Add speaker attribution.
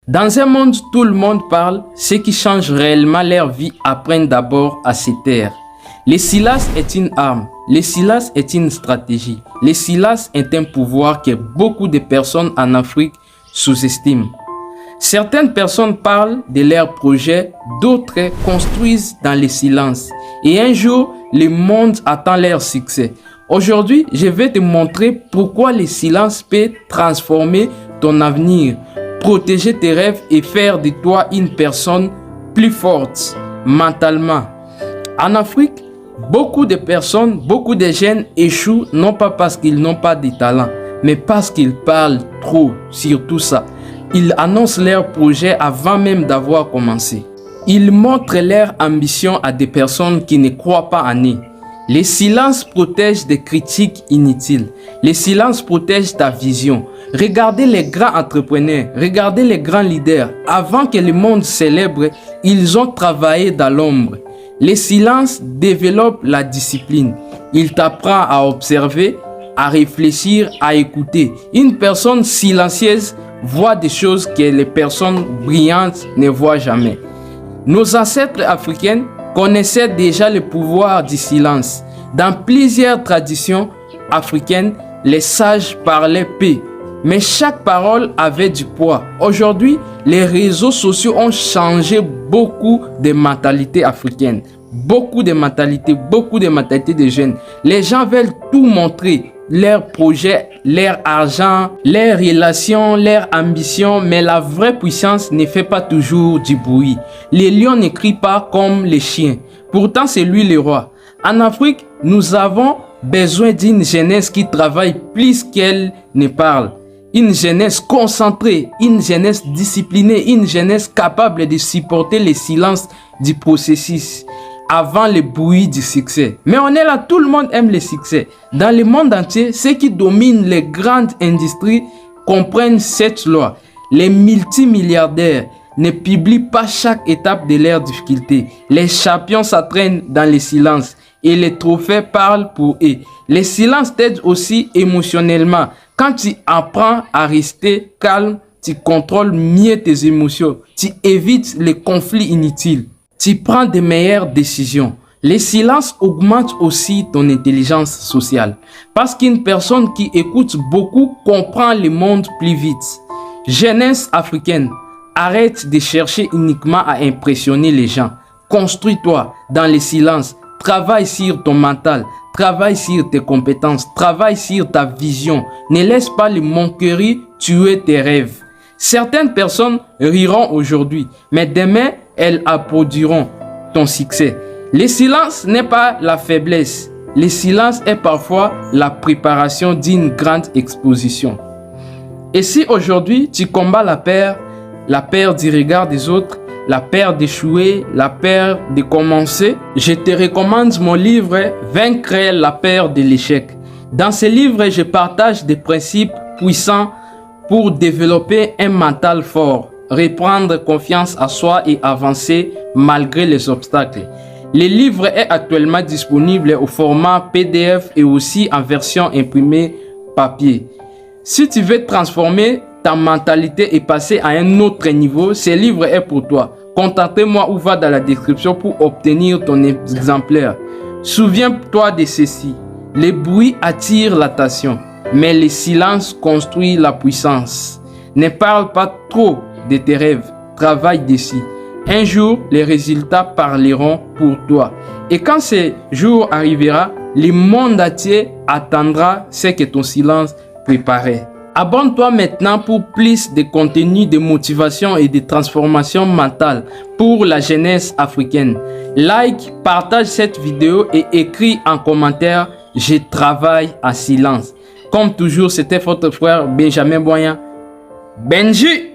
Speaker 1: Dans un monde où tout le monde parle, ceux qui changent réellement leur vie apprennent d'abord à se taire. Le silence est une arme, le silence est une stratégie. Le silence est un pouvoir que beaucoup de personnes en Afrique sous-estiment. Certaines personnes parlent de leurs projets, d'autres construisent dans le silence. Et un jour, le monde attend leur succès. Aujourd'hui, je vais te montrer pourquoi le silence peut transformer ton avenir, protéger tes rêves et faire de toi une personne plus forte mentalement. En Afrique, beaucoup de personnes, beaucoup de jeunes échouent non pas parce qu'ils n'ont pas de talent, mais parce qu'ils parlent trop sur tout ça. Ils annoncent leurs projets avant même d'avoir commencé. Ils montrent leur ambition à des personnes qui ne croient pas en eux. Le silence protège des critiques inutiles. Le silence protège ta vision. Regardez les grands entrepreneurs, regardez les grands leaders. Avant que le monde célèbre, ils ont travaillé dans l'ombre. Le silence développe la discipline. Il t'apprend à observer, à réfléchir, à écouter. Une personne silencieuse voit des choses que les personnes brillantes ne voient jamais. Nos ancêtres africains connaissaient déjà le pouvoir du silence. Dans plusieurs traditions africaines, les sages parlaient paix, mais chaque parole avait du poids. Aujourd'hui, les réseaux sociaux ont changé beaucoup de mentalités africaines. Beaucoup de mentalités de jeunes. Les gens veulent tout montrer. Leurs projets, leur argent, leurs relations, leurs ambitions, mais la vraie puissance ne fait pas toujours du bruit. Les lions ne crient pas comme les chiens. Pourtant, c'est lui le roi. En Afrique, nous avons besoin d'une jeunesse qui travaille plus qu'elle ne parle. Une jeunesse concentrée, une jeunesse disciplinée, une jeunesse capable de supporter le silence du processus avant le bruit du succès. Mais on est là, tout le monde aime le succès. Dans le monde entier, ceux qui dominent les grandes industries comprennent cette loi. Les multimilliardaires ne publient pas chaque étape de leurs difficultés. Les champions s'entraînent dans le silence et les trophées parlent pour eux. Le silence t'aide aussi émotionnellement. Quand tu apprends à rester calme, tu contrôles mieux tes émotions. Tu évites les conflits inutiles. Tu prends de meilleures décisions. Le silence augmente aussi ton intelligence sociale. Parce qu'une personne qui écoute beaucoup comprend le monde plus vite. Jeunesse africaine, arrête de chercher uniquement à impressionner les gens. Construis-toi dans le silence. Travaille sur ton mental. Travaille sur tes compétences. Travaille sur ta vision. Ne laisse pas les moqueries tuer tes rêves. Certaines personnes riront aujourd'hui, mais demain, elles applaudiront ton succès. Le silence n'est pas la faiblesse. Le silence est parfois la préparation d'une grande exposition. Et si aujourd'hui, tu combats la peur du regard des autres, la peur d'échouer, la peur de commencer, je te recommande mon livre « Vaincre la peur de l'échec ». Dans ce livre, je partage des principes puissants pour développer un mental fort, reprendre confiance en soi et avancer malgré les obstacles. Le livre est actuellement disponible au format PDF et aussi en version imprimée papier. Si tu veux transformer ta mentalité et passer à un autre niveau, ce livre est pour toi. Contactez-moi ou va dans la description pour obtenir ton exemplaire. Souviens-toi de ceci. Le bruit attire l'attention, mais le silence construit la puissance. Ne parle pas trop de tes rêves, travaille dessus. Un jour, les résultats parleront pour toi. Et quand ce jour arrivera, le monde entier attendra ce que ton silence préparait. Abonne-toi maintenant pour plus de contenu de motivation et de transformation mentale pour la jeunesse africaine. Like, partage cette vidéo et écris en commentaire « Je travaille en silence ». Comme toujours, c'était votre frère Benjamin Boyan. Benji!